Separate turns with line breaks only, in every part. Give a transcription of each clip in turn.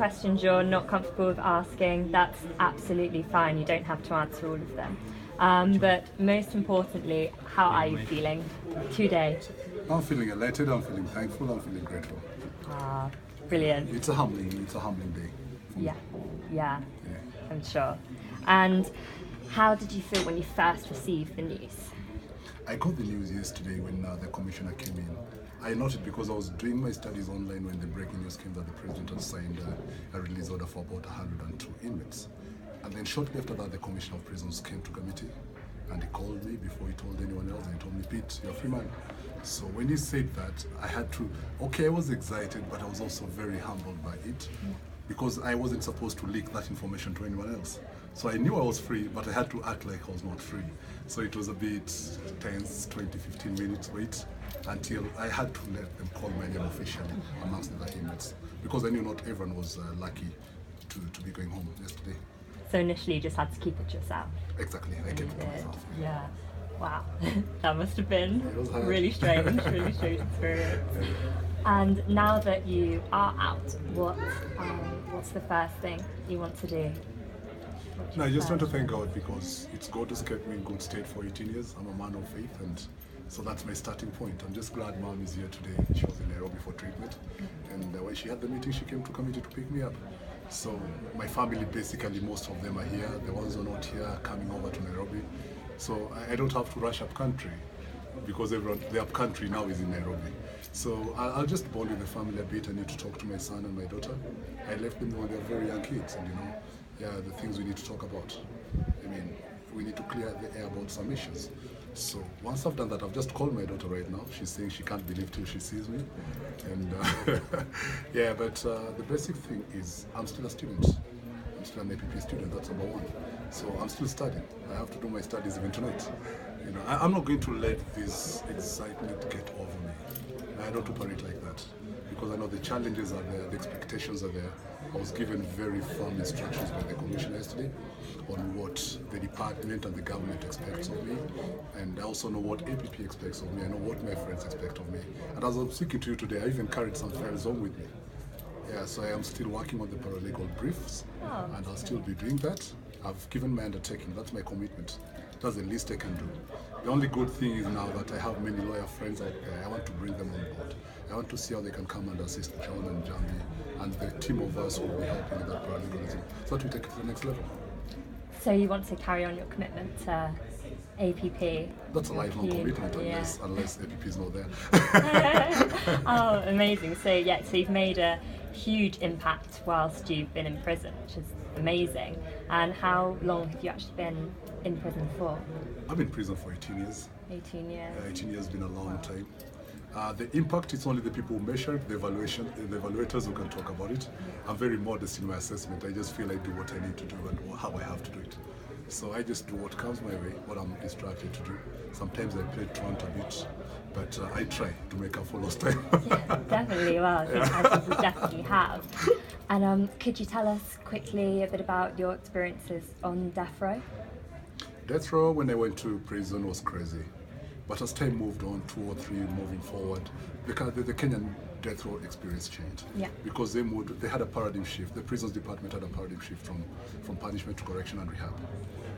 questions you're not comfortable with asking, that's absolutely fine. You don't have to answer all of them. But most importantly, how are you feeling today?
I'm feeling elated, I'm feeling thankful, I'm feeling grateful.
Ah, brilliant.
It's a humbling day.
Yeah, yeah,
Yeah.
I'm sure. And how did you feel when you first received the news?
I got the news yesterday when the commissioner came in. I noted because I was doing my studies online when the breaking news came that the president had signed a release order for about 102 inmates. And then shortly after that, the commissioner of prisons came to committee and he called me before he told anyone else, and he told me, Pete, you're a free man. So when he said that, I had to, okay, I was excited, but I was also very humbled by it because I wasn't supposed to leak that information to anyone else. So I knew I was free, but I had to act like I was not free. So it was a bit tense, 20, 15 minutes wait until I had to let them call my name officially amongst the inmates because I knew not everyone was lucky to be going home yesterday.
So initially you just had to keep it to yourself.
Exactly, I kept it to myself.
Yeah. Wow. That must have been
It was hard.
really strange experience. And now that you are out, what's the first thing you want to do?
No, I just want to thank God because it's God who's kept me in good state for 18 years. I'm a man of faith, and so that's my starting point. I'm just glad Mom is here today. She was in Nairobi for treatment, and when she had the meeting, she came to committee to pick me up. So my family, basically, most of them are here. The ones who are not here are coming over to Nairobi. So I don't have to rush up country because the up country now is in Nairobi. So I'll just bond with the family a bit. I need to talk to my son and my daughter. I left them when they were very young kids, and the things we need to talk about. I mean, we need to clear the air about some issues. So once I've done that, I've just called my daughter right now. She's saying she can't believe till she sees me. And but the basic thing is I'm still a student. I'm still an APP student, that's number one. So I'm still studying. I have to do my studies even tonight. I'm not going to let this excitement get over me. I don't operate like that because I know the challenges are there, the expectations are there. I was given very firm instructions by the commissioner yesterday on what the department and the government expects of me, and I also know what APP expects of me. I know what my friends expect of me. And as I'm speaking to you today, I even carried some files home with me. Yeah, so I am still working on the paralegal briefs, and I'll still be doing that. I've given my undertaking, that's my commitment. That's the least I can do. The only good thing is now that I have many lawyer friends out there, I want to bring them on board. I want to see how they can come and assist John and Jambi and the team of us who will be helping with that paralegalism so that we take it to the next level.
So you want to carry on your commitment to APP?
That's a lifelong commitment unless APP is not there.
Oh, amazing. So you've made a huge impact whilst you've been in prison, which is amazing. And how long have you actually been in prison for?
I've been in prison for 18 years.
18 years.
18 years has been a long time. The impact is only the people who measure it, the evaluators who can talk about it. I'm very modest in my assessment. I just feel I do what I need to do and how I have to do it. So I just do what comes my way, what I'm instructed to do. Sometimes I play truant a bit, but I try to make up for lost time.
Yeah, definitely. Well, I think as you definitely have. And could you tell us quickly a bit about your experiences on death row?
Death row, when I went to prison, was crazy. But as time moved on, 2 or 3 moving forward, the Kenyan death row experience changed.
Yeah.
Because they had a paradigm shift. The prisons department had a paradigm shift from punishment to correction and rehab.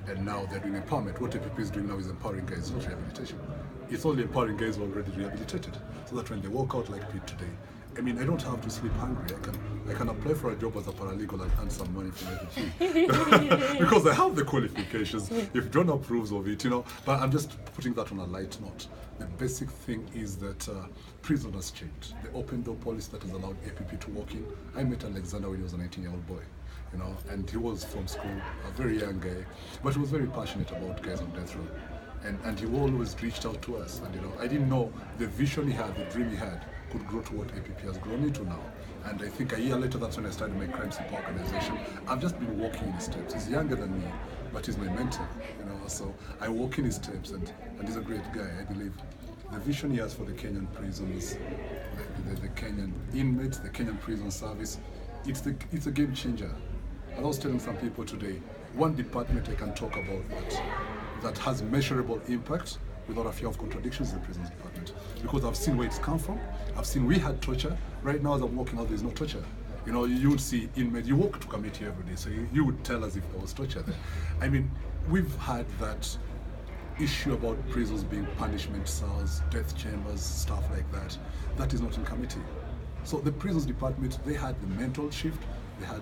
And now they're doing empowerment. What APP is doing now is empowering guys, not rehabilitation. It's only empowering guys who are already rehabilitated. So that when they walk out like Pete today, I mean, I don't have to sleep hungry. I can apply for a job as a paralegal and earn some money from APP. Because I have the qualifications, if John approves of it, But I'm just putting that on a light note. The basic thing is that prison has changed. The open door policy that has allowed APP to walk in. I met Alexander when he was a 19-year-old boy, and he was from school, a very young guy, but he was very passionate about guys on death row. And he always reached out to us, and I didn't know the vision he had, the dream he had, could grow to what APP has grown into now. And I think a year later, that's when I started my crime support organization. I've just been walking in his steps. He's younger than me, but he's my mentor, so I walk in his steps, and he's a great guy, I believe. The vision he has for the Kenyan prisons, the Kenyan inmates, the Kenyan prison service, it's a game changer. I was telling some people today, one department I can talk about that has measurable impact without a fear of contradictions in the prisons department. Because I've seen where it's come from, I've seen we had torture. Right now as I'm walking out, there's no torture. You know, you would see inmates, you walk to committee every day, so you would tell us if there was torture there. I mean, we've had that issue about prisons being punishment cells, death chambers, stuff like that. That is not in committee. So the prisons department, they had the mental shift, they had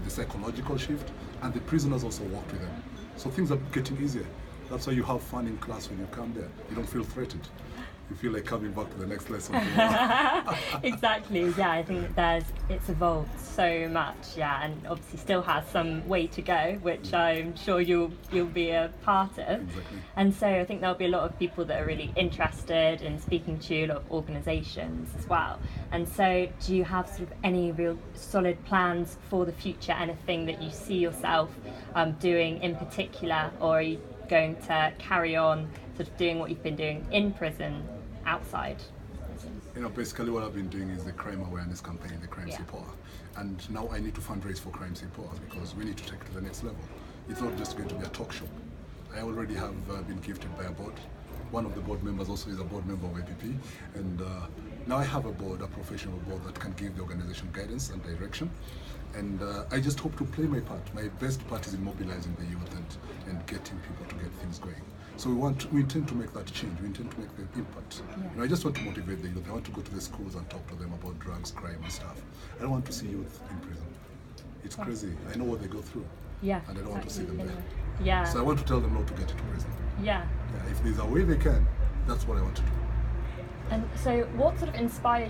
the psychological shift, and the prisoners also worked with them. So things are getting easier. That's why you have fun in class when you come there. You don't feel threatened. You feel like coming back to the next lesson.
Exactly, yeah, I think it's evolved so much, yeah, and obviously still has some way to go, which I'm sure you'll be a part of.
Exactly.
And so I think there'll be a lot of people that are really interested in speaking to you, a lot of organisations as well. And so do you have sort of any real solid plans for the future, anything that you see yourself doing in particular, or are you going to carry on sort of doing what you've been doing in prison, outside prison?
You know, basically what I've been doing is the crime awareness campaign, the Crime Support. And now I need to fundraise for Crime Support because we need to take it to the next level. It's not just going to be a talk show. I already have been gifted by a board. One of the board members also is a board member of APP. And now I have a board, a professional board that can give the organization guidance and direction. And I just hope to play my part. My best part is in mobilizing the youth and getting people to get things going. So we intend to make that change. We intend to make the impact.
Yeah.
You know, I just want to motivate the youth. I want to go to the schools and talk to them about drugs, crime, and stuff. I don't want to see youth in prison. It's crazy. I know what they go through.
Yeah.
And I don't want to see them there.
Yeah.
So I want to tell them not to get into prison.
Yeah.
Yeah, if there's a way they can, that's what I want to do.
And so what sort of inspired